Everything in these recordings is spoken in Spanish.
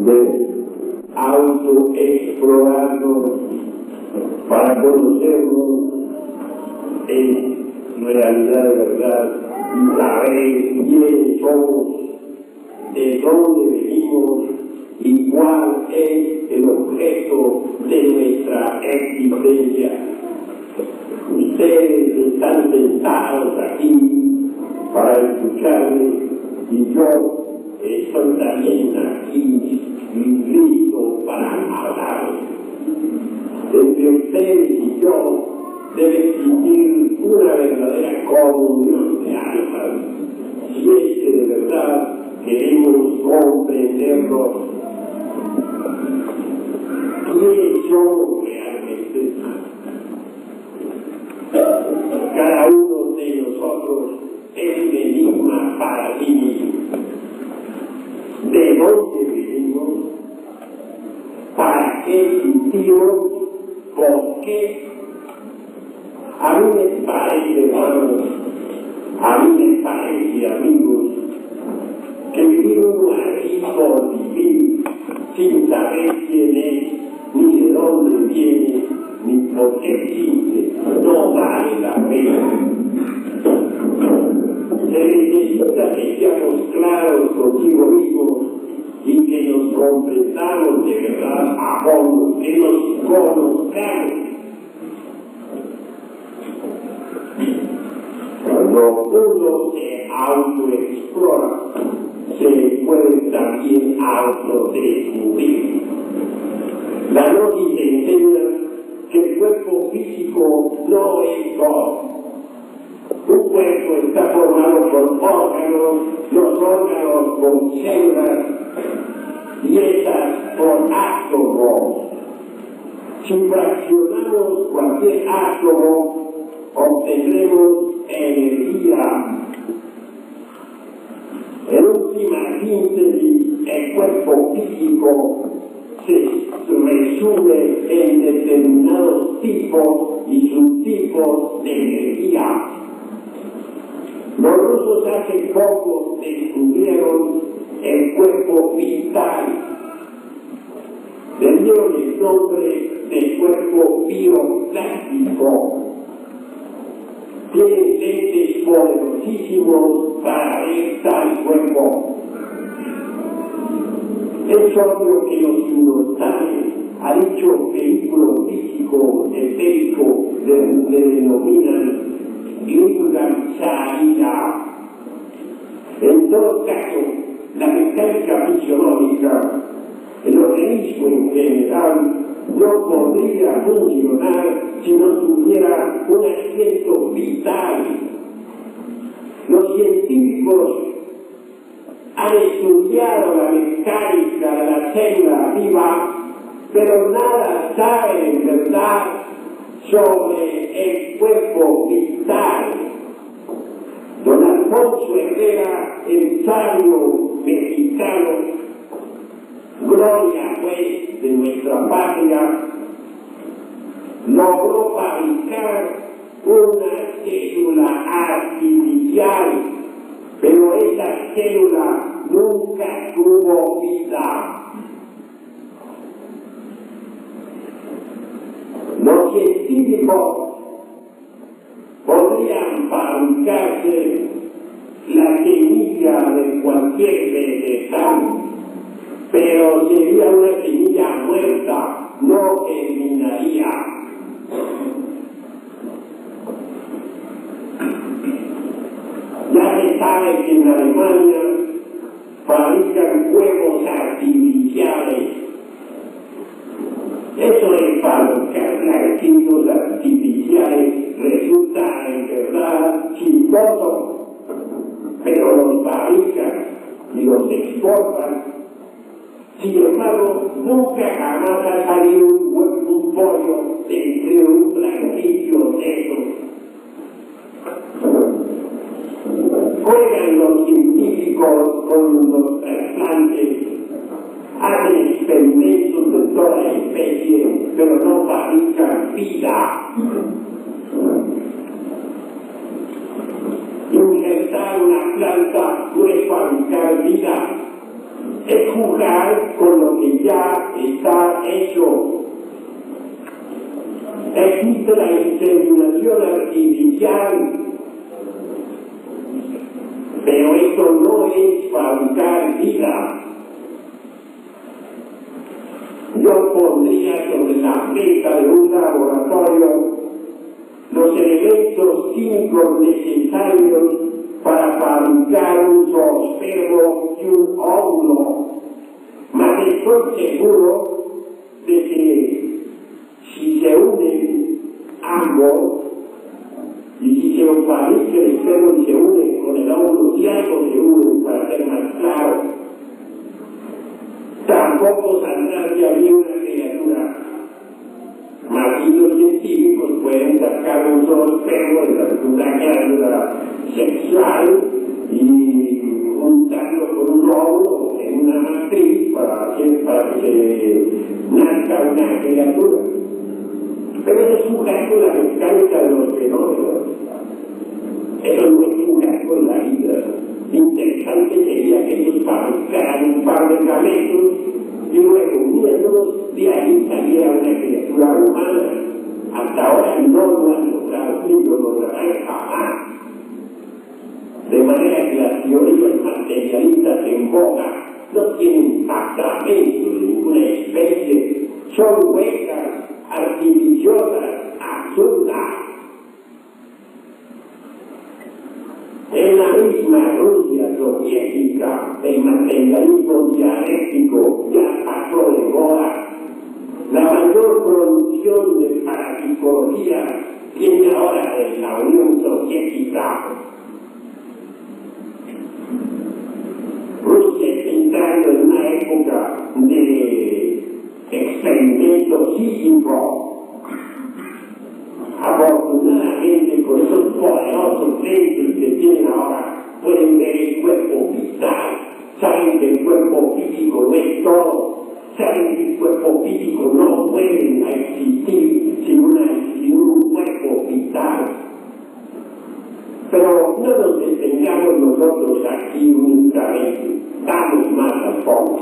de autoexplorarnos para conocernos en realidad de verdad y saber quiénes somos, de dónde venimos y cuál es el objeto de nuestra existencia. Ustedes están sentados aquí para escucharme y yo estoy también aquí listo para hablar. Entre ustedes y yo debe existir una verdadera comunión de almas, si es que de verdad queremos comprendernos. ¿Quiénes somos realmente? Cada uno de nosotros es un enigma para sí mismo. ¿De dónde venimos? ¿Para qué existimos? ¿Por qué? A mí me parece, hermanos, a mí me parece, amigos, que vivir uno aquí por vivir, sin saber quién es, ni de dónde viene, ni por qué existe, no vale la pena. Se necesita que seamos claros consigo mismos y que nos comprendamos de verdad a fondo, que nos conozcamos. Cuando uno se autoexplora, se puede también autodescubrir. La gnosis enseña que el cuerpo físico no es todo. Un cuerpo está formado por órganos, los órganos con células y estas por átomos. Si fraccionamos cualquier átomo, obtendremos energía. En última síntesis, el cuerpo físico se resume en determinados tipos y subtipos de energía. Los rusos hace poco descubrieron el cuerpo vital. Le dieron el nombre de cuerpo bioplástico. Tienen lentes poderosísimos para ver tal cuerpo. Es obvio que los inmortales, a dicho vehículo físico etérico, le denominan universalidad. En todo caso, la mecánica fisiológica, el organismo en general, no podría funcionar si no tuviera un acento vital. Los científicos han estudiado la mecánica de la célula viva, pero nada saben en verdad sobre el cuerpo vital. Don Alfonso Herrera, el sabio mexicano, gloria pues de nuestra patria, logró fabricar una célula artificial, pero esa célula nunca tuvo vida. Los científicos podrían fabricarse la semilla de cualquier vegetal, pero sería una semilla muerta, no germinaría. Ya se sabe que en Alemania fabrican huevos artificiales. Eso es fabricar lagartijos artificiales, resulta en verdad chistoso, pero los fabrican y los exportan. Sin embargo, nunca jamás ha salido un pollo entre un platillo de esos. Juegan los científicos con los trasplantes, hacen experimentos de toda especie, pero no fabrican vida. Injertar una planta no es fabricar vida, es jugar con lo que ya está hecho. Existe la inseminación artificial, pero esto no es fabricar vida. Yo pondría sobre la mesa de un laboratorio los elementos químicos necesarios para fabricar un zoospermo y un óvulo. Mas estoy seguro de que si se unen ambos, y si se fabrica el esperma y se une con el óvulo, y algo se une para ser más claro, tampoco saldrá de ahí una criatura. Mas si los científicos pueden sacar un zoospermo de una criatura sexual y juntarlo con un óvulo en una matriz para que nazca una criatura. Pero eso es jugar con la mecánica de los fenómenos. Eso no es jugar con la vida. Interesante sería que ellos fabricaran un par de camellos y luego, uniéndolos, de ahí saliera una criatura humana. Hasta ahora no lo han logrado, ni lo lograrán jamás. De manera que las teorías materialistas en boga no tienen sacramento de ninguna especie, son huecas, artificiosas, absurdas. En la misma Rusia soviética, el materialismo dialéctico ya pasó de moda. La mayor producción de parapsicología viene ahora de la Unión Soviética. Rusia está entrando en una época de experimento psíquico. Afortunadamente, con esos poderosos lentes que tienen ahora, pueden ver el cuerpo vital, saben que el cuerpo físico no es todo, saben que el cuerpo físico no puede existir sin un cuerpo vital. Pero no nos detengamos nosotros aquí únicamente, vamos más a fondo.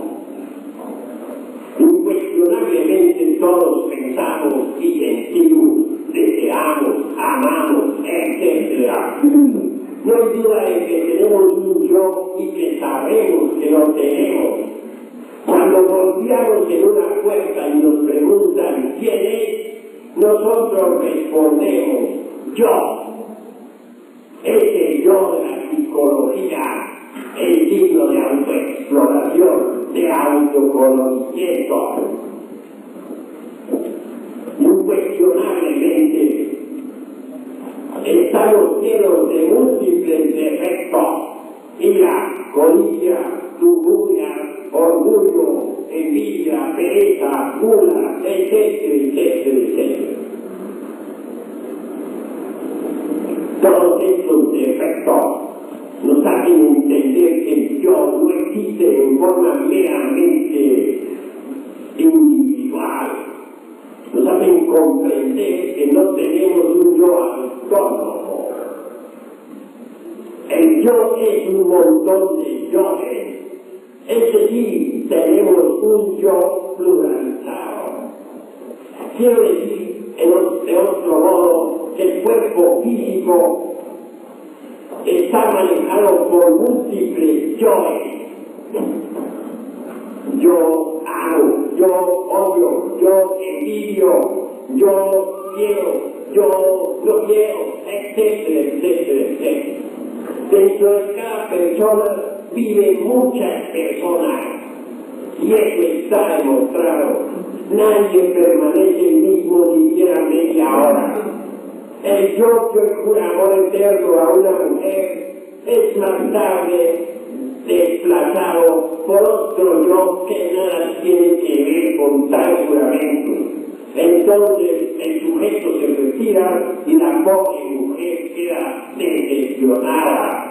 Incuestionablemente todos pensamos y sentimos, deseamos, amamos, etc. No hay duda de que tenemos un yo y que sabemos que lo tenemos. Cuando golpeamos en una puerta y nos preguntan quién es, nosotros respondemos yo. Ese yo de la psicología es digno de autoexploración, de autoconocimiento. Incuestionablemente estamos llenos de múltiples defectos: ira, codicia, lujuria, orgullo, envidia, pereza, gula, etcétera, etcétera, etcétera. Todos estos defectos nos hacen entender que el yo no existe en forma meramente individual. Nos hacen comprender que no tenemos un yo autónomo. El yo es un montón de yoes. Es decir, tenemos un yo pluralizado. Quiero decir, de otro modo, que el cuerpo físico está manejado por múltiples yoes. Yo amo, yo odio, yo envidio, yo quiero, yo no quiero, etcétera, etcétera, etcétera. Dentro de cada persona viven muchas personas y eso está demostrado. Nadie permanece el mismo siquiera media hora. El yo que jura amor eterno a una mujer es más tarde desplazado por otro yo que nada tiene que ver con tal juramento. Entonces el sujeto se retira y la pobre mujer queda decepcionada.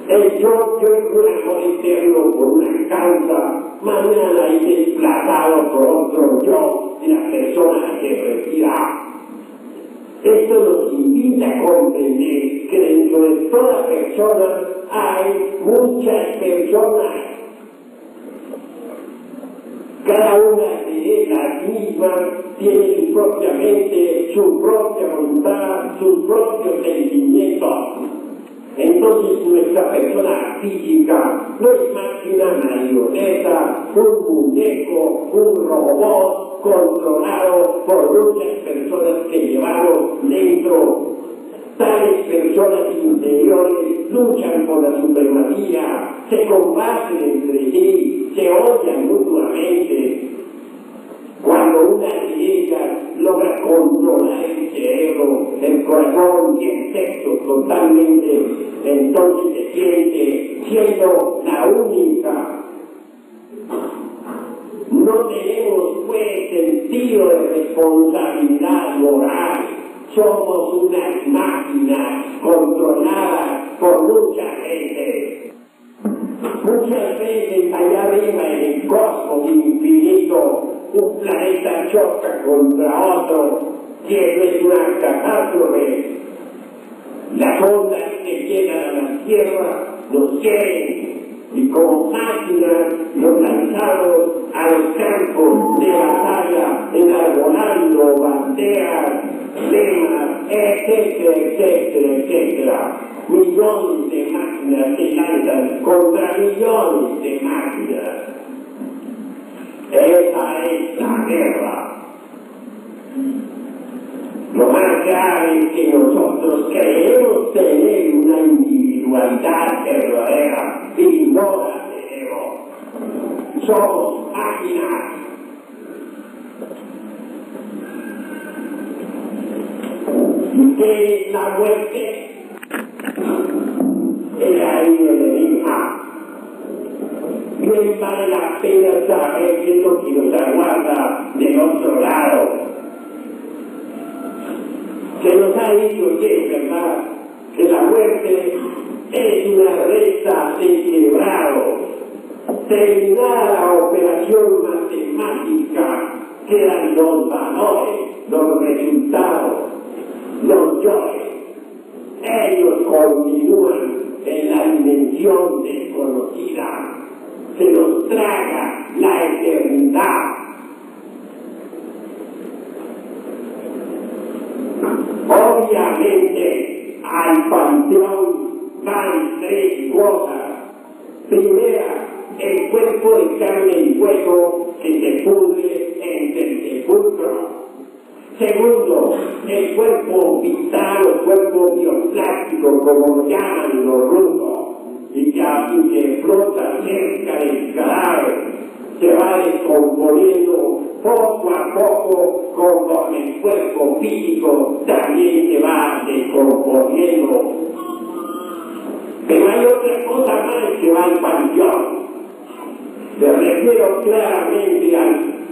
El yo que jura amor eterno por una causa, mañana es desplazado por otro yo y la persona se retira. Esto nos invita a comprender que dentro de toda persona hay muchas personas. Cada una de ellas mismas tiene su propia mente, su propia voluntad, sus propios sentimientos. Entonces nuestra persona física no es más que una marioneta, un muñeco, un robot controlado por muchas personas que llevamos dentro. Tales personas interiores luchan por la supremacía, se combaten entre sí, se odian mutuamente. Cuando una de ellas logra controlar el cerebro, el corazón y el sexo totalmente, entonces se siente siendo la única. No tenemos pues sentido de responsabilidad moral. Somos unas máquinas controladas por mucha gente. Muchas veces allá arriba en el cosmos infinito, un planeta choca contra otro, y eso es una catástrofe. Las ondas que llegan a la Tierra nos quieren, y como máquinas nos lanzamos a los campos de batalla, enarbolando banderas, lemas, etcétera, etcétera, etcétera. Millones de máquinas se lanzan contra millones de máquinas. Esa es la guerra. Lo más grave es que nosotros queremos tener una individualidad verdadera y no la tenemos. Somos máquinas. ¿Qué es la muerte? Es ahí el enigma. Bien vale la pena saber qué es lo que nos aguarda del otro lado. Se nos ha dicho que es verdad que la muerte es una recta de quebrado. Terminada la operación matemática, quedan los valores, los resultados, los yoes. Ellos continúan en la dimensión desconocida. Se los traga la eternidad. Obviamente al panteón van tres cosas. Primera, el cuerpo de carne y hueso que se pudre en el sepulcro. Segundo, el cuerpo vital o cuerpo bioplástico, como lo llaman los rusos, y que flota cerca del cadáver, se va descomponiendo poco a poco conforme el cuerpo físico también se va descomponiendo. Pero hay otra cosa más que va al panteón. Me refiero claramente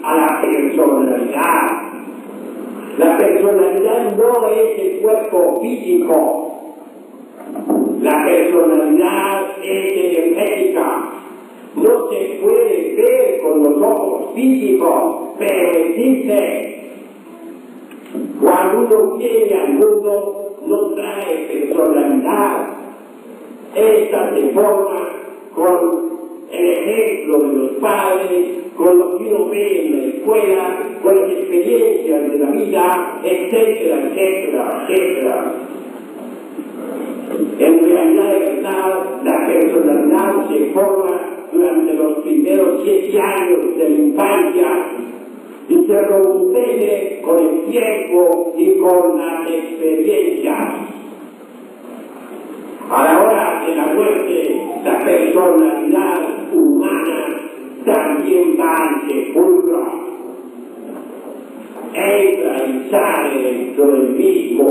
a la personalidad. La personalidad no es el cuerpo físico. La personalidad es energética. No se puede ver con los ojos físicos, pero existe. Cuando uno viene al mundo, no trae personalidad. Esta se forma con el ejemplo de los padres, con lo que uno ve en la escuela, con las experiencias de la vida, etcétera, etcétera, etcétera. En realidad, de verdad, la personalidad se forma durante los primeros 7 años de la infancia y se rompe con el tiempo y con las experiencias. A la hora de la muerte, la personalidad humana también va al sepulcro. Entra y sale dentro del mismo.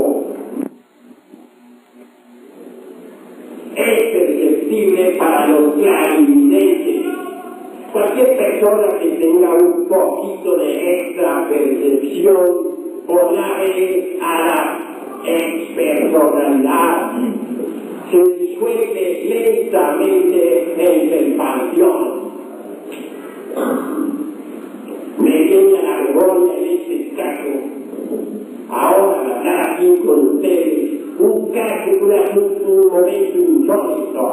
Es perceptible para los clarividentes. Cualquier persona que tenga un poquito de extra percepción podrá ver a la expersonalidad. Se disuelve lentamente en el panteón. Me viene a la memoria en este caso, ahora de hablar aquí con ustedes, un caso, un momento insólito.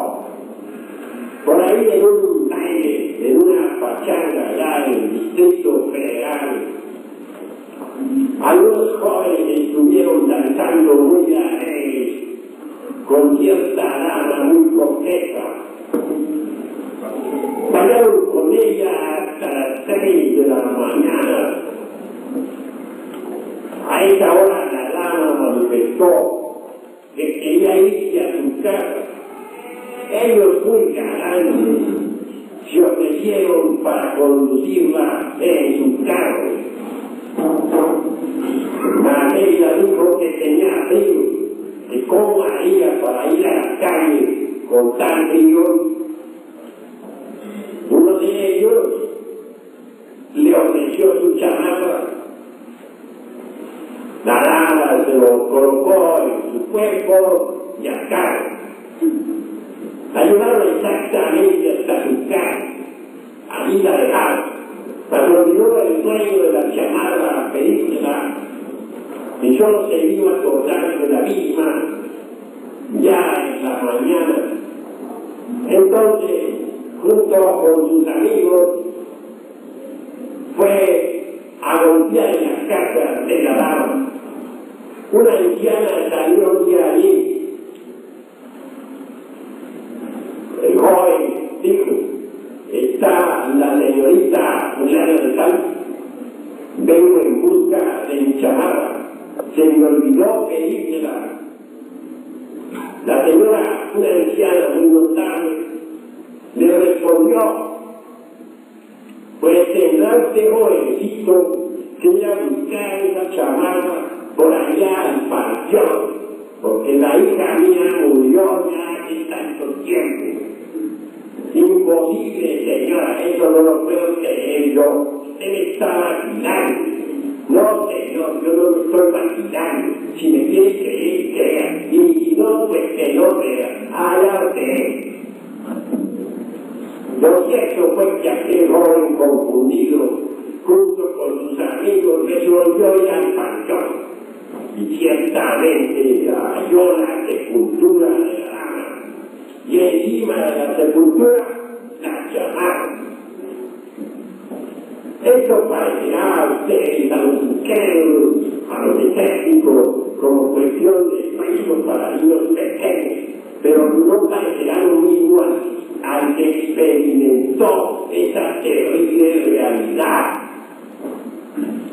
Por ahí en un aire en una pachanga allá en el Distrito Federal. Algunos jóvenes estuvieron danzando muy alegres con cierta dama muy coqueta. Bailaron con ella hasta las 3 de la mañana. A esa hora la dama manifestó que quería irse a su casa. Ellos muy galantes se ofrecieron para conducirla en su carro. Mas ella dijo que tenía frío, que cómo haría para ir a la calle con tan frío. Uno de ellos le ofreció su chamarra. La dama se lo colocó en su cuerpo y al carro. Ayudaron exactamente hasta su casa. Allí la dejaron. Cuando olvidó el dueño de la chamarra a pedírsela, y solo se iba a acordar de la misma ya en la mañana. Entonces, junto con sus amigos, fue a golpear en la casa de la dama. Una anciana salió de allí. El joven dijo: está la señorita Juliana de Tal, vengo en busca de mi chamarra, se me olvidó pedírsela. La señora, una anciana muy notable, le respondió: pues tendrá usted, jovencito, que ir a buscar esa chamarra por allá al panteón, porque la hija mía murió ya hace tanto tiempo. Imposible, señora, eso no lo puedo creer yo. Usted me está vacilando. No, señor, yo no me estoy vacilando. Si me quiere creer, crea. Y si no, pues que no crea. Allá usted. Lo cierto fue que aquel joven confundido, junto con sus amigos, resolvió ir al panteón. Y ciertamente halló la sepultura de la dama. Y encima de la sepultura, la chamarra. Esto parecerá a ustedes, a los buqueros, a los escépticos, como cuestión de juicio para niños pequeños, pero no parecerá lo mismo al que experimentó esa terrible realidad.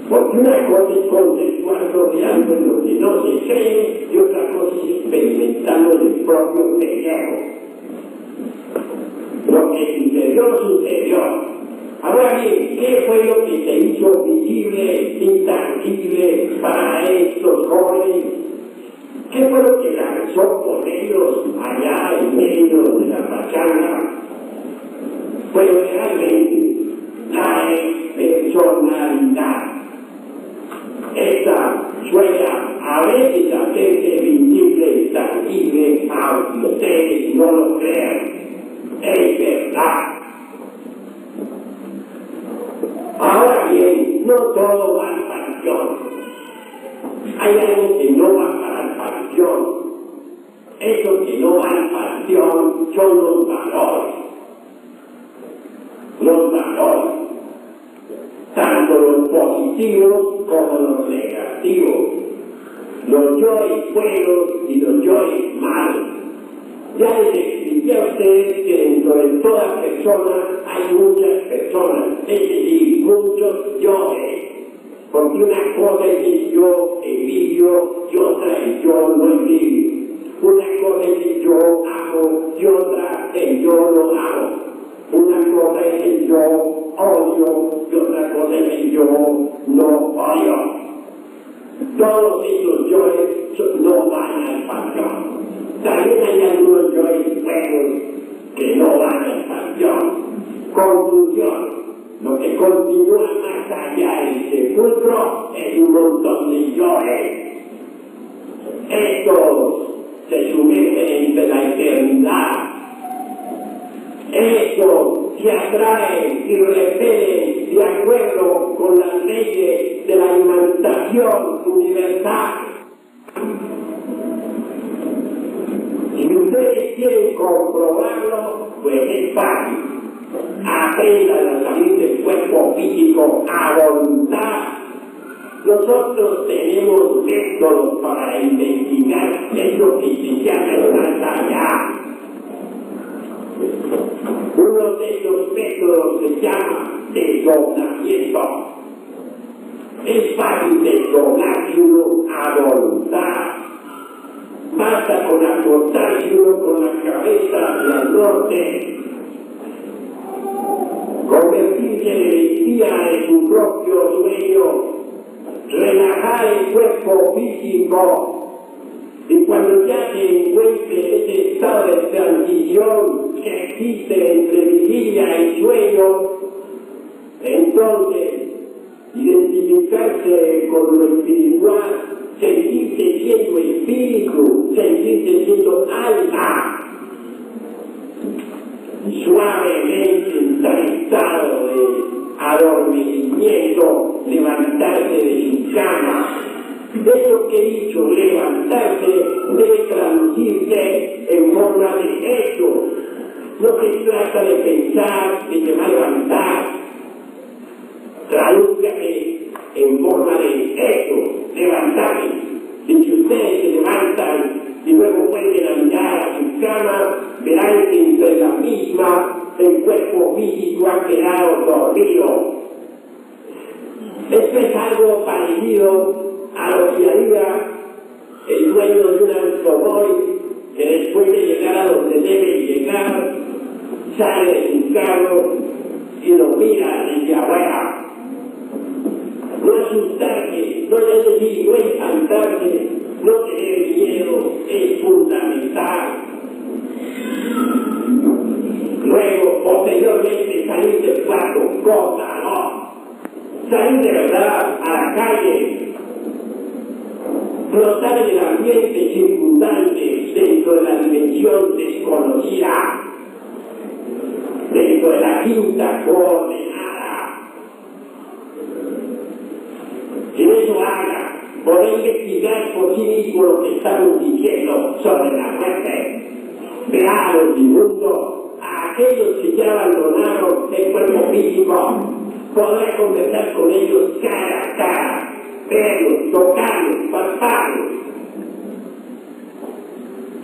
Porque una cosa es conceptual sobre algo en lo que no se cree y otra cosa es experimentarlo en el propio pellejo. Lo que sucedió, sucedió. Ahora bien, ¿qué fue lo que se hizo visible, intangible para estos jóvenes? ¿Qué fue lo que lanzó por ellos allá en medio de la pachanga? Pues realmente la personalidad. Esta suele a veces hacerse visible y tangible, aunque ustedes no lo crean. Es verdad. Ahora bien, no todo va al panteón. Hay algo que no va para el panteón. Eso que no va al panteón son los valores. Los valores. Tanto los positivos como los negativos. Los yoes buenos y los yoes malos. Ya les expliqué a ustedes que dentro de toda persona hay muchas personas, es decir, muchos yoes. Porque una cosa es el yo envidio y otra el yo no envidio. Una cosa es el yo amo y otra el yo no amo. Una cosa es el yo odio y otra cosa es el yo no odio. Todos estos yoes no van al panteón. También hay algunos yoes buenos que no van al panteón. Conclusión: lo que continúa más allá del sepulcro es un montón de yoes. Estos se sumergen entre la eternidad. Estos se atraen y repelen de acuerdo con las leyes de la emancipación universal. Si ustedes quieren comprobarlo, pues es fácil. aprendan a salir del cuerpo físico a voluntad. Nosotros tenemos métodos para investigar qué es lo que se llama el más allá. Uno de los métodos se llama desdoblamiento. Es fácil desdoblarse uno a voluntad. Basta con acostarse uno con la cabeza hacia el norte, convertirse en el espía de su propio sueño, relajar el cuerpo físico, y cuando ya se encuentre ese estado de transición que existe entre vigilia y sueño, entonces identificarse con lo espiritual, sentirse siendo espíritu, sentirse siendo alma, suavemente en estado de adormecimiento, levantarse de su cama. Eso que he dicho, levantarse, debe traducirse en forma de hecho. No se trata de pensar que se va a levantar. Tradúzcase en forma de hecho, levantarse. Y si ustedes se levantan y luego pueden mirar a su cama, verán que entre la misma el cuerpo físico ha quedado dormido. Esto es algo parecido a lo que haría el dueño de un automóvil que después de llegar a donde debe llegar, sale de su carro y lo mira desde afuera. No asustarse, no es decir, no espantarse, no tener miedo, es fundamental. Luego, posteriormente, salir del cuarto, cosa, no. Salir de verdad a la calle, notar el ambiente circundante dentro de la dimensión desconocida, dentro de la quinta coordenada. En eso habla, poder investigar por sí mismo lo que estamos diciendo sobre la muerte. Ver a los inmundos, a aquellos que ya abandonaron el cuerpo físico, poder conversar con ellos cara a cara, verlos, tocarlos, palparlos.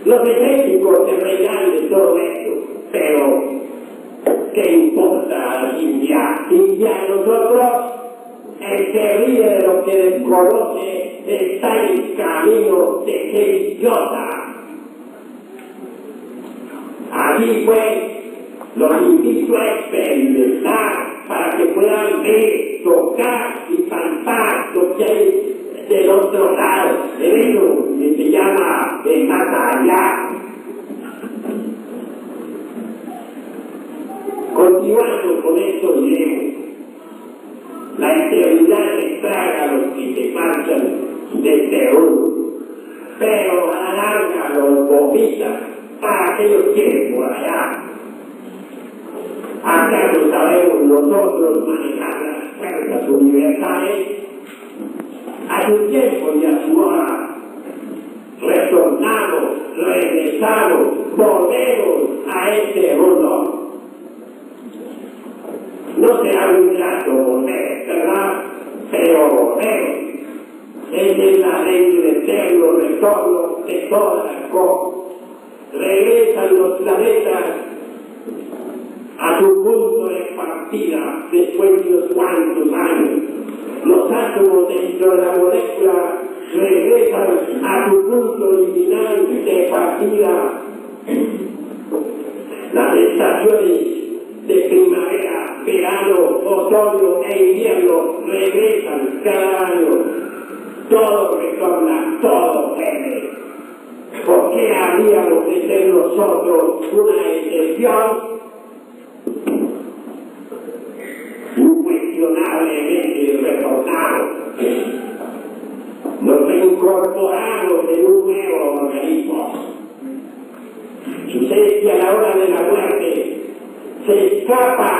Los escépticos se reirán de todo esto, pero ¿qué importa India? Nosotros, el que ríe de lo que desconoce está en el camino de ser idiota. Así pues, los invito a experimentar para que puedan ver, tocar y palpar lo que hay del otro lado, de eso que se llama el más allá. Continuando con esto diremos, la eternidad les traga a los que se marchan desde uno, pero a la larga los vomita para aquellos que quieren por allá. ¿Acaso sabemos nosotros manejar las fuerzas universales? A su tiempo y a su hora, retornamos, regresamos, volvemos a este mundo. No será un rato volver, ¿verdad? Pero volvemos. Esa es la ley del eterno retorno de todas las cosas. Regresan los planetas a su punto de partida después de unos cuantos años. Los átomos dentro de la molécula regresan a su punto original de partida. Las estaciones de primavera, verano, otoño e invierno regresan cada año. Todo retorna, todo vuelve. ¿Por qué habríamos de ser nosotros una excepción? Incuestionablemente retornamos. Nos reincorporamos en un nuevo organismo. Sucede que a la hora de la muerte se escapa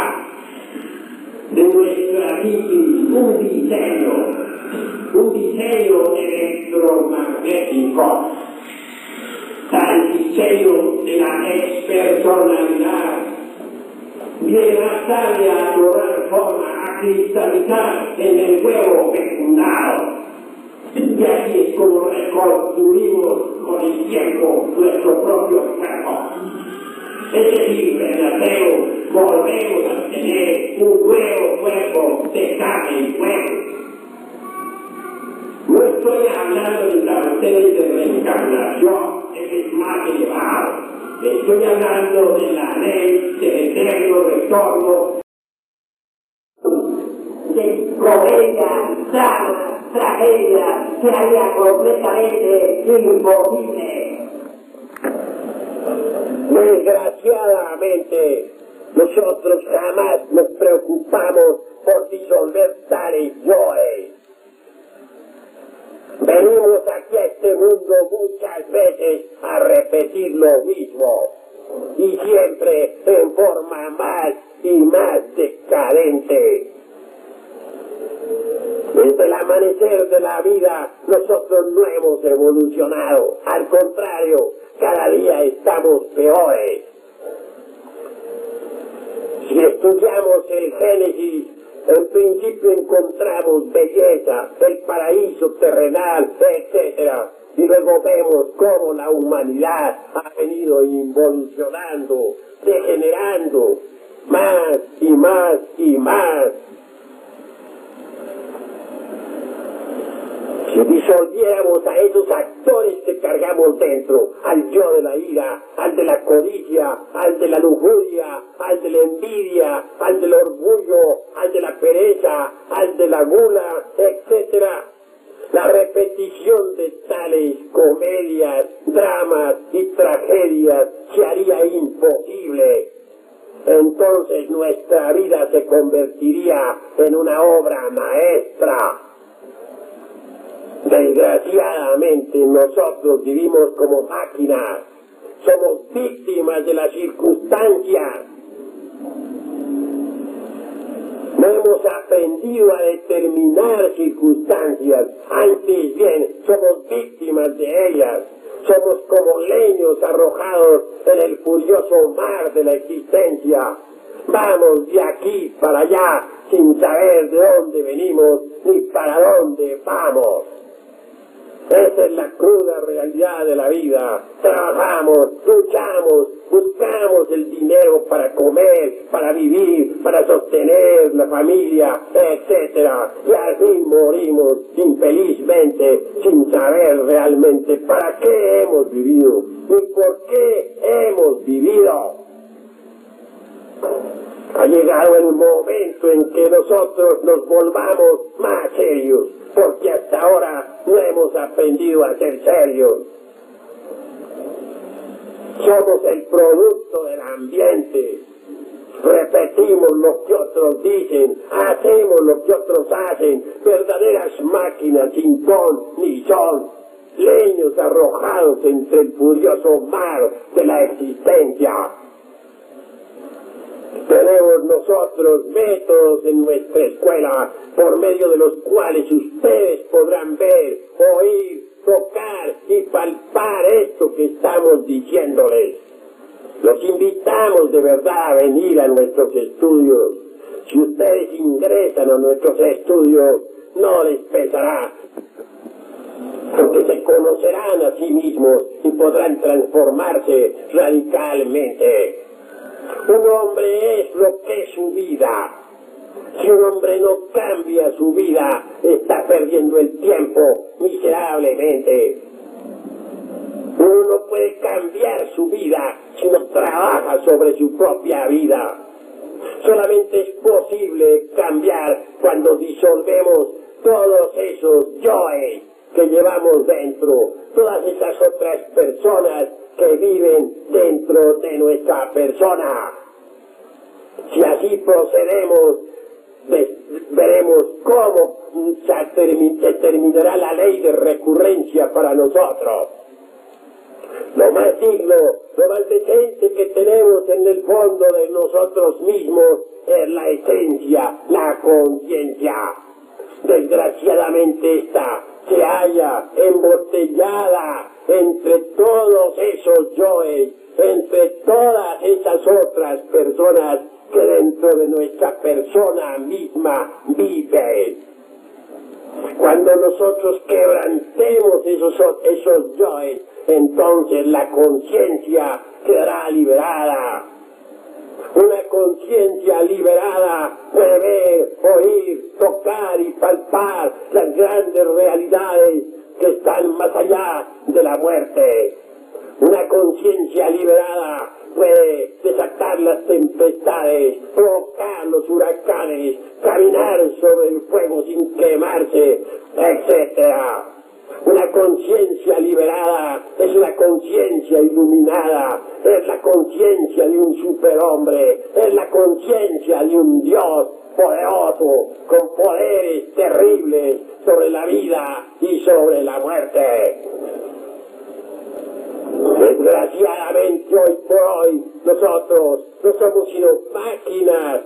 de nuestra psiquis un diseño electromagnético, tal diseño de la expersonalidad, viene a darle a lograr forma a cristalizar en el huevo fecundado. Y así es como reconstruimos con el tiempo nuestro propio cuerpo. Es decir, verdadero, volvemos a tener un nuevo cuerpo de carne y hueso. No estoy hablando de la de reencarnación, es más elevado. Estoy hablando de la ley del eterno retorno. De comedia, drama, tragedia, que haría completamente imposible. Desgraciadamente, nosotros jamás nos preocupamos por disolver tales yoes. Venimos aquí a este mundo muchas veces a repetir lo mismo, y siempre en forma más y más decadente. Desde el amanecer de la vida, nosotros no hemos evolucionado. Al contrario, cada día estamos peores. Si estudiamos el Génesis, en principio encontramos belleza, el paraíso terrenal, etc. Y luego vemos cómo la humanidad ha venido involucionando, degenerando, más y más y más. Si disolviéramos a esos actores que cargamos dentro, al yo de la ira, al de la codicia, al de la lujuria, al de la envidia, al del orgullo, al de la pereza, al de la gula, etc., la repetición de tales comedias, dramas y tragedias se haría imposible. Entonces nuestra vida se convertiría en una obra maestra. Desgraciadamente nosotros vivimos como máquinas, somos víctimas de las circunstancias. No hemos aprendido a determinar circunstancias, antes bien somos víctimas de ellas. Somos como leños arrojados en el furioso mar de la existencia. Vamos de aquí para allá sin saber de dónde venimos ni para dónde vamos. Esa es la cruda realidad de la vida. Trabajamos, luchamos, buscamos el dinero para comer, para vivir, para sostener la familia, etc. Y al fin morimos infelizmente sin saber realmente para qué hemos vivido ni por qué hemos vivido. Ha llegado el momento en que nosotros nos volvamos más serios, porque hasta ahora no hemos aprendido a ser serios. Somos el producto del ambiente. Repetimos lo que otros dicen, hacemos lo que otros hacen, verdaderas máquinas sin ton ni son, leños arrojados entre el furioso mar de la existencia. Tenemos nosotros métodos en nuestra escuela por medio de los cuales ustedes podrán ver, oír, tocar y palpar esto que estamos diciéndoles. Los invitamos de verdad a venir a nuestros estudios. Si ustedes ingresan a nuestros estudios, no les pesará, porque se conocerán a sí mismos y podrán transformarse radicalmente. Un hombre es lo que es su vida. Si un hombre no cambia su vida, está perdiendo el tiempo miserablemente. Uno no puede cambiar su vida si no trabaja sobre su propia vida. Solamente es posible cambiar cuando disolvemos todos esos yoes que llevamos dentro, todas esas otras personas que viven dentro de nuestra persona. Si así procedemos, veremos cómo se terminará la ley de recurrencia para nosotros. Lo más digno, lo más decente que tenemos en el fondo de nosotros mismos es la esencia, la conciencia. Desgraciadamente esta se halla embotellada entre todos esos yoes, entre todas esas otras personas que dentro de nuestra persona misma vive. Cuando nosotros quebrantemos esos yoes, entonces la conciencia quedará liberada. Una conciencia liberada puede ver, oír, tocar y palpar las grandes realidades que están más allá de la muerte. Una conciencia liberada puede desatar las tempestades, provocar los huracanes, caminar sobre el fuego sin quemarse, etc. Una conciencia liberada es una conciencia iluminada, es la conciencia de un superhombre, es la conciencia de un Dios poderoso, con poderes terribles sobre la vida y sobre la muerte. Desgraciadamente hoy por hoy nosotros no somos sino máquinas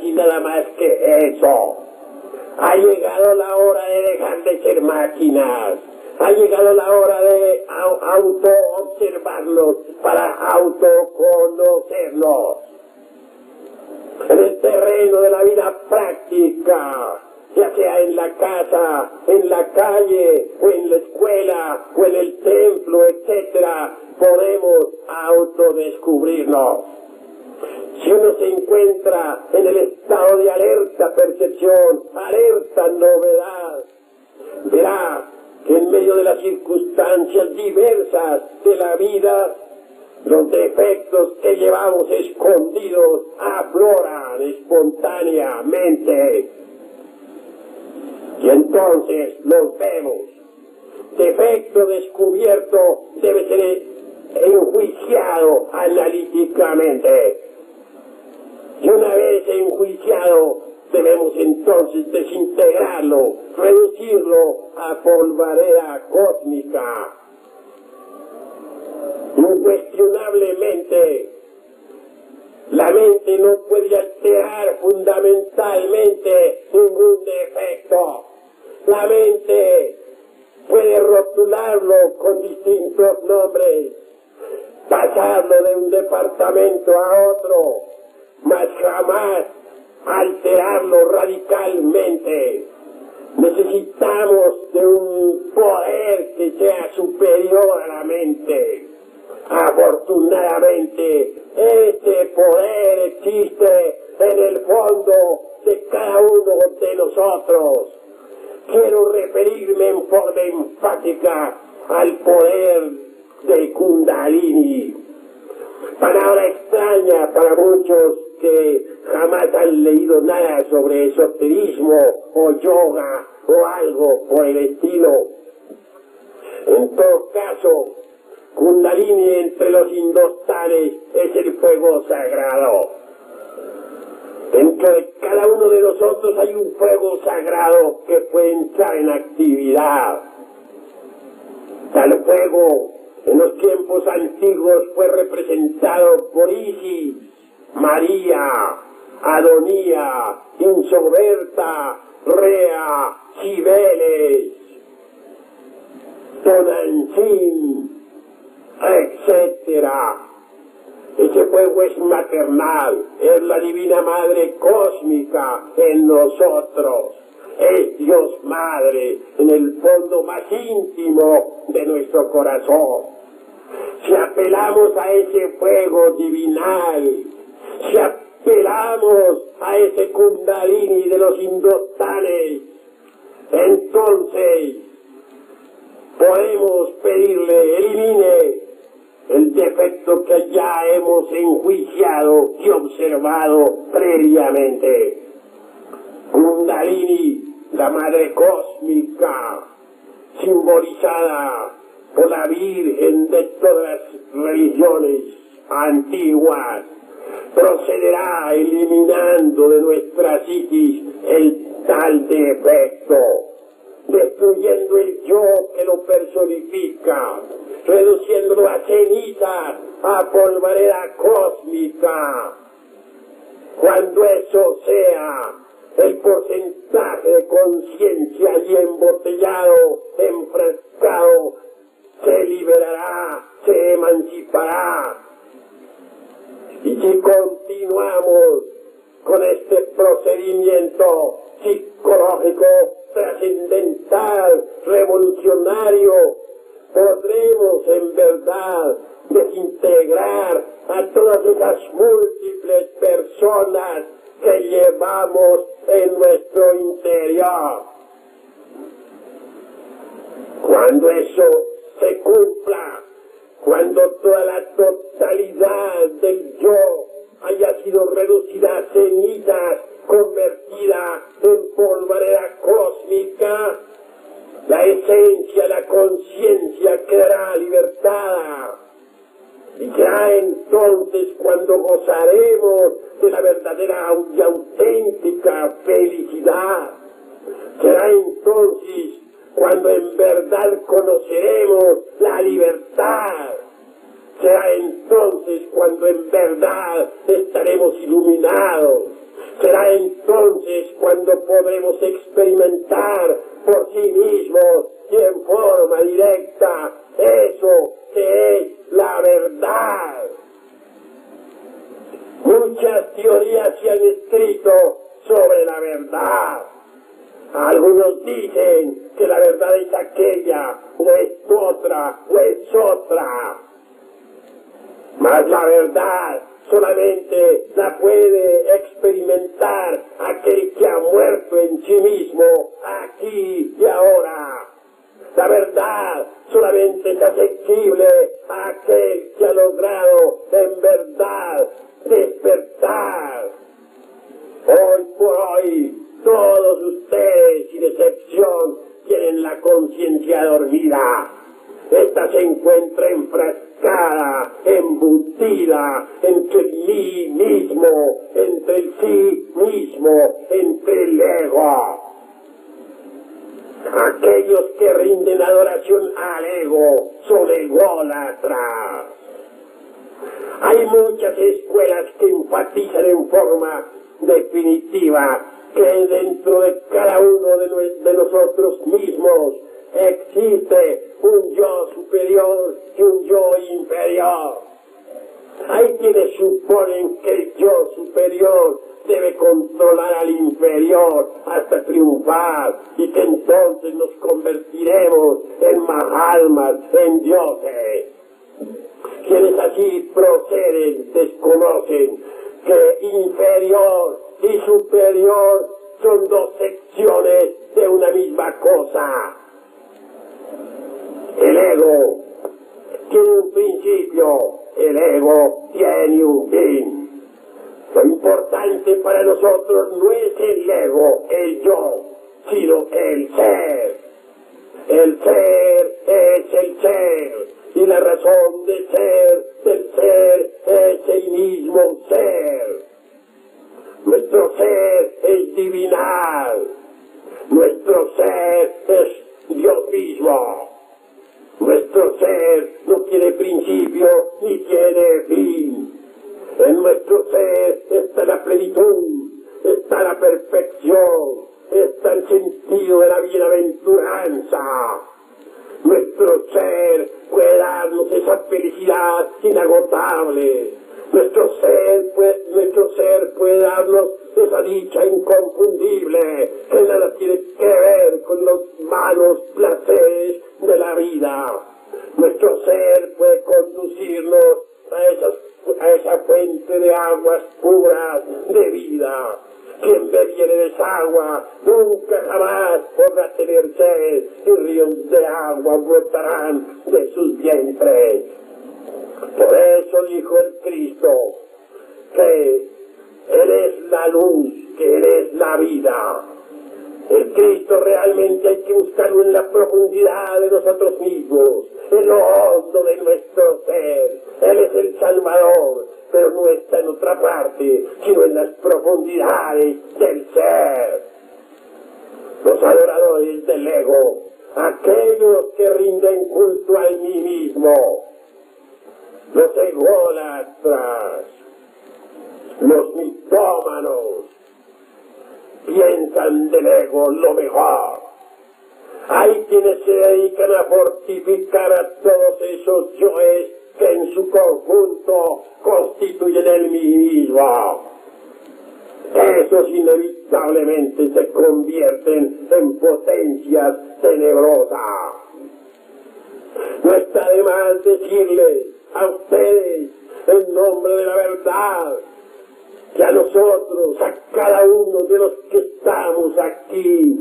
y nada más que eso. Ha llegado la hora de dejar de ser máquinas. Ha llegado la hora de auto-observarnos para autoconocernos. En el terreno de la vida práctica, ya sea en la casa, en la calle, o en la escuela, o en el templo, etc., podemos autodescubrirnos. Si uno se encuentra en el estado de alerta percepción, alerta novedad, verá que en medio de las circunstancias diversas de la vida, los defectos que llevamos escondidos afloran espontáneamente. Y entonces los vemos. Defecto descubierto debe ser enjuiciado analíticamente. Y una vez enjuiciado, debemos entonces desintegrarlo, reducirlo a polvareda cósmica. Incuestionablemente, la mente no puede alterar fundamentalmente ningún defecto. La mente puede rotularlo con distintos nombres, pasarlo de un departamento a otro, mas jamás alterarlo radicalmente. Necesitamos de un poder que sea superior a la mente. Afortunadamente, este poder existe en el fondo de cada uno de nosotros. Quiero referirme en forma enfática al poder de Kundalini. Palabra extraña para muchos que jamás han leído nada sobre esoterismo o yoga o algo por el estilo. En todo caso, Kundalini entre los hindustanes es el fuego sagrado. Dentro de cada uno de nosotros hay un fuego sagrado que puede entrar en actividad. Tal fuego en los tiempos antiguos fue representado por Isis, María, Adonía, Insoberta, Rea, Cibeles, Tonantzin, etc. Ese fuego es maternal, es la divina madre cósmica en nosotros, es Dios Madre en el fondo más íntimo de nuestro corazón. Si apelamos a ese fuego divinal, si apelamos a ese Kundalini de los hindustanes, entonces podemos pedirle elimine el defecto que ya hemos enjuiciado y observado previamente. Kundalini, la madre cósmica, simbolizada por la Virgen de todas las religiones antiguas, procederá eliminando de nuestra psiquis el tal defecto, destruyendo el yo que lo personifica, reduciéndolo a ceniza, a polvareda cósmica. Cuando eso sea, el porcentaje de conciencia y embotellado, enfrascado, se liberará, se emancipará. Y si continuamos experimento psicológico trascendental, revolucionario, podremos en verdad desintegrar a todas esas múltiples personas que llevamos en nuestro interior. Cuando eso se cumpla, cuando toda la totalidad del yo haya sido reducida a cenizas, convertida en polvareda cósmica, la esencia, la conciencia quedará libertada. Y será entonces cuando gozaremos de la verdadera y auténtica felicidad. Será entonces cuando en verdad conoceremos la libertad. Será entonces cuando en verdad estaremos iluminados. Será entonces cuando podremos experimentar por sí mismos y en forma directa eso que es la verdad. Muchas teorías se han escrito sobre la verdad. Algunos dicen que la verdad es aquella, o es otra, o es otra. Mas la verdad solamente la puede experimentar aquel que ha muerto en sí mismo, aquí y ahora. La verdad solamente es accesible a aquel que ha logrado en verdad despertar. Hoy por hoy, todos ustedes, sin excepción, tienen la conciencia dormida. Esta se encuentra enfrascada, embutida entre el mí mismo, entre el sí mismo, entre el ego. Aquellos que rinden adoración al ego son ególatras. Hay muchas escuelas que enfatizan en forma definitiva que dentro de cada uno de nosotros mismos existe un yo superior y un yo inferior. Hay quienes suponen que el yo superior debe controlar al inferior hasta triunfar y que entonces nos convertiremos en Mahalmas, en dioses. Quienes así proceden desconocen que inferior y superior son dos secciones de una misma cosa. El ego tiene un principio, el ego tiene un fin. Lo importante para nosotros no es el ego, el yo, sino el ser. El ser es el ser, y la razón de ser del ser es el mismo ser. Nuestro ser es divinal, nuestro ser es Dios mismo. Nuestro ser no tiene principio ni tiene fin. En nuestro ser está la plenitud, está la perfección, está el sentido de la bienaventuranza. Nuestro ser puede darnos esa felicidad inagotable. Nuestro ser puede darnos esa dicha inconfundible que nada tiene que ver con los malos placeres de la vida. Nuestro ser puede conducirnos a esa fuente de aguas puras de vida. Quien bebiere de esa agua nunca jamás podrá tener sed, y ríos de agua brotarán de sus vientres. Por eso dijo el Cristo que Él es la luz, que Él es la vida. El Cristo realmente hay que buscarlo en la profundidad de nosotros mismos, en lo hondo de nuestro ser. Él es el Salvador, pero no está en otra parte, sino en las profundidades del ser. Los adoradores del ego, aquellos que rinden culto al mí mismo, los ególatras, los mitómanos, piensan del ego lo mejor. Hay quienes se dedican a fortificar a todos esos yoes que en su conjunto constituyen el mí mismo. esos inevitablemente se convierten en potencias tenebrosas. No está de más decirles a ustedes, en nombre de la verdad, que a nosotros, a cada uno de los que estamos aquí,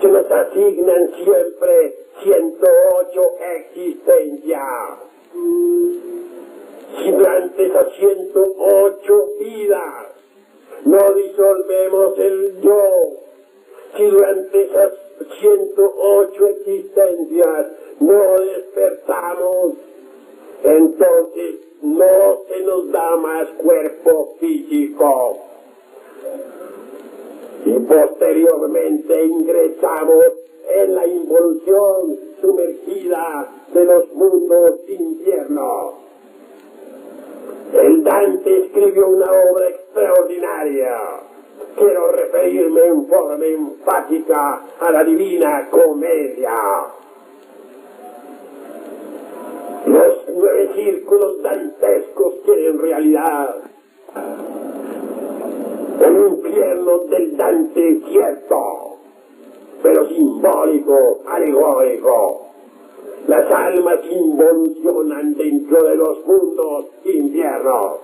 se nos asignan siempre 108 existencias. Si durante esas 108 vidas no disolvemos el yo, si durante esas 108 existencias no despertamos, entonces no se nos da más cuerpo físico. Y posteriormente ingresamos en la involución sumergida de los mundos infiernos. El Dante escribió una obra extraordinaria. Quiero referirme en forma enfática a la Divina Comedia. Los 9 círculos dantescos que en realidad el infierno del Dante es cierto, pero simbólico, alegórico. Las almas involucionan dentro de los mundos infiernos.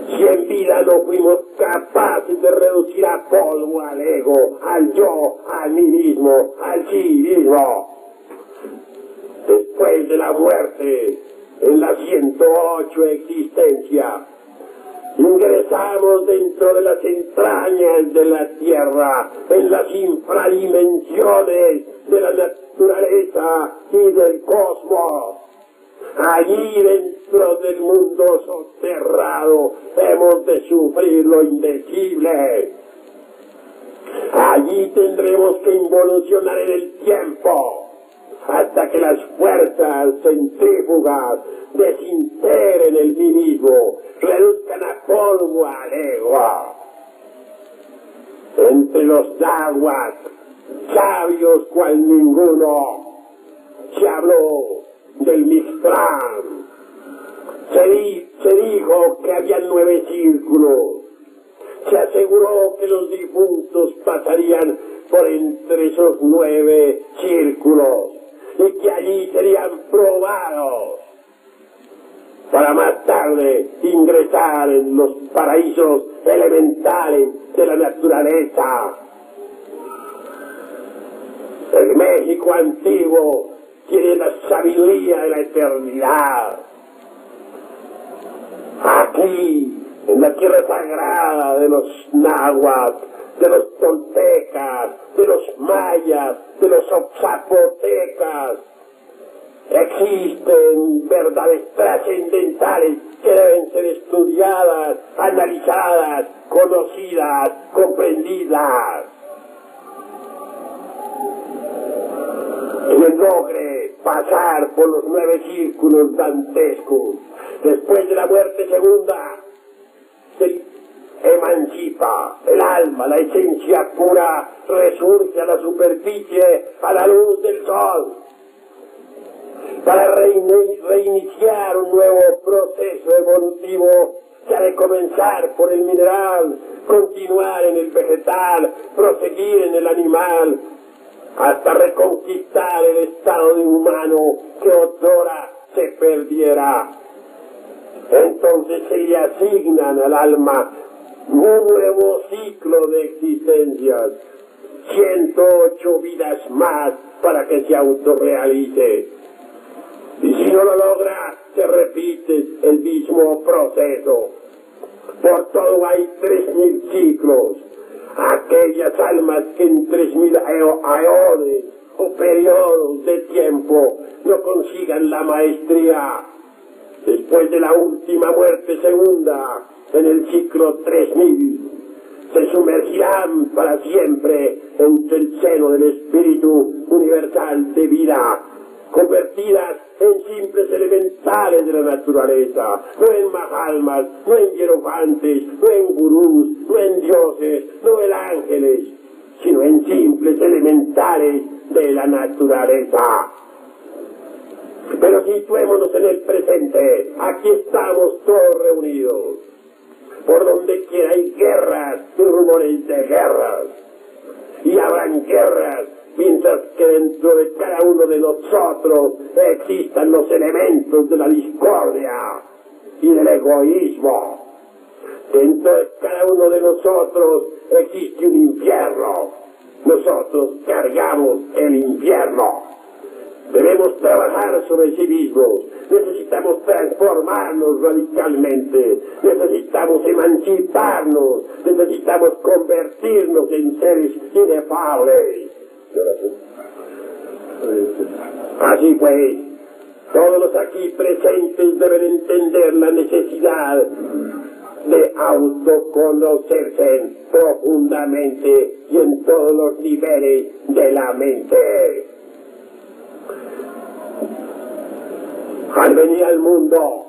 Si en vida no fuimos capaces de reducir a polvo al ego, al yo, al mí mismo, al sí mismo, después de la muerte, en la 108 existencia, ingresamos dentro de las entrañas de la tierra, en las infradimensiones de la naturaleza y del cosmos. Allí dentro del mundo soterrado hemos de sufrir lo indecible. Allí tendremos que involucionar en el tiempo hasta que las fuerzas centrífugas desintegren el mí mismo, reduzcan a polvo al ego. Entre los nahuas, sabios cual ninguno, se habló del Mictlán. Se dijo que había 9 círculos. Se aseguró que los difuntos pasarían por entre esos 9 círculos y que allí serían probados para más tarde ingresar en los paraísos elementales de la naturaleza. El México antiguo tiene la sabiduría de la eternidad. Aquí, en la tierra sagrada de los náhuatl, de los toltecas, de los mayas, de los zapotecas, existen verdades trascendentales que deben ser estudiadas, analizadas, conocidas, comprendidas. Quien logre pasar por los 9 círculos dantescos, después de la muerte segunda, se emancipa el alma, la esencia pura resurge a la superficie, a la luz del sol, para reiniciar un nuevo proceso evolutivo que ha de comenzar por el mineral, continuar en el vegetal, proseguir en el animal, hasta reconquistar el estado de humano que otrora se perdiera. Entonces se le asignan al alma un nuevo ciclo de existencias, 108 vidas más para que se autorrealice. Y si no lo logra, se repite el mismo proceso. Por todo hay 3000 ciclos. Aquellas almas que en 3000 aeones o periodos de tiempo no consigan la maestría, después de la última muerte segunda, en el ciclo 3000, se sumergirán para siempre entre el seno del Espíritu Universal de vida, convertidas en simples elementales de la naturaleza, no en mahalmas, no en hierofantes, no en gurús, no en dioses, no en ángeles, sino en simples elementales de la naturaleza. Pero situémonos en el presente, aquí estamos todos reunidos. Por donde quiera rumores de guerras. Y habrán guerras mientras que dentro de cada uno de nosotros existan los elementos de la discordia y del egoísmo. Dentro de cada uno de nosotros existe un infierno. Nosotros cargamos el infierno. Debemos trabajar sobre sí mismos. Necesitamos transformarnos radicalmente. Necesitamos emanciparnos. Necesitamos convertirnos en seres inefables. Así pues, todos los aquí presentes deben entender la necesidad de autoconocerse profundamente y en todos los niveles de la mente. Al venir al mundo,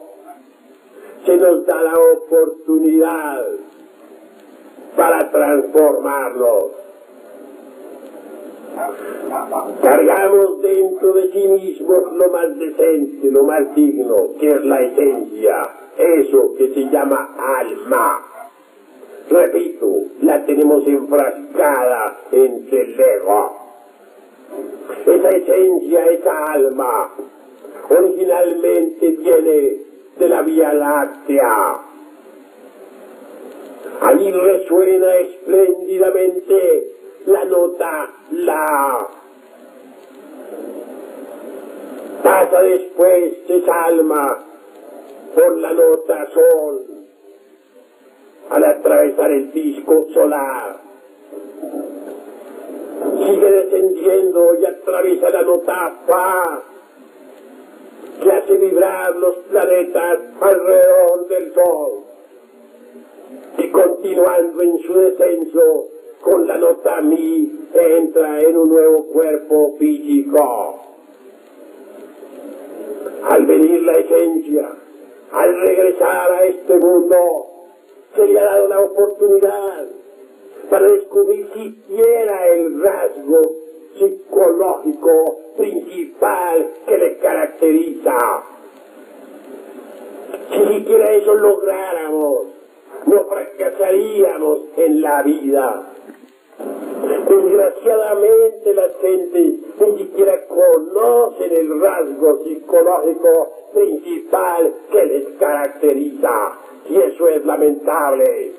se nos da la oportunidad para transformarnos. Cargamos dentro de sí mismos lo más decente, lo más digno, que es la esencia, eso que se llama alma. Repito, la tenemos enfrascada entre el ego. Esa esencia, esa alma, originalmente viene de la Vía Láctea. Allí resuena espléndidamente la nota La. Pasa después esa alma por la nota Sol al atravesar el disco solar. Sigue descendiendo y atraviesa la nota Fa, que hace vibrar los planetas alrededor del Sol. Y continuando en su descenso con la nota Mi, entra en un nuevo cuerpo físico. Al venir la esencia, al regresar a este mundo, se le ha dado la oportunidad para descubrir siquiera el rasgo psicológico principal que le caracteriza. Si siquiera eso lográramos, no fracasaríamos en la vida. Desgraciadamente las gentes ni siquiera conocen el rasgo psicológico principal que les caracteriza, y eso es lamentable.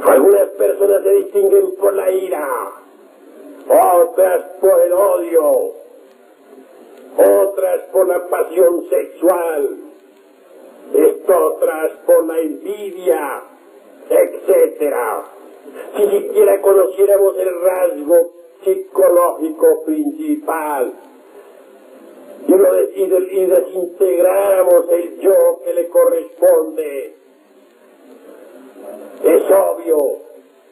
Algunas personas se distinguen por la ira, otras por el odio, otras por la pasión sexual, otras por la envidia, etcétera. Si siquiera conociéramos el rasgo psicológico principal y desintegráramos el yo que le corresponde, es obvio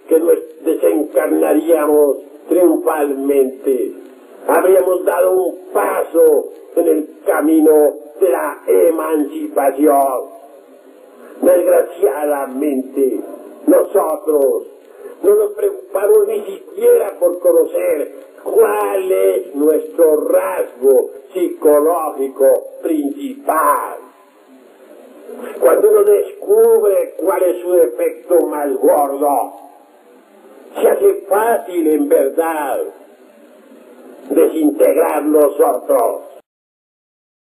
que nos desencarnaríamos triunfalmente. Habríamos dado un paso en el camino de la emancipación. Desgraciadamente, nosotros no nos preocupamos ni siquiera por conocer cuál es nuestro rasgo psicológico principal. Cuando uno descubre cuál es su defecto más gordo, se hace fácil en verdad desintegrar nosotros.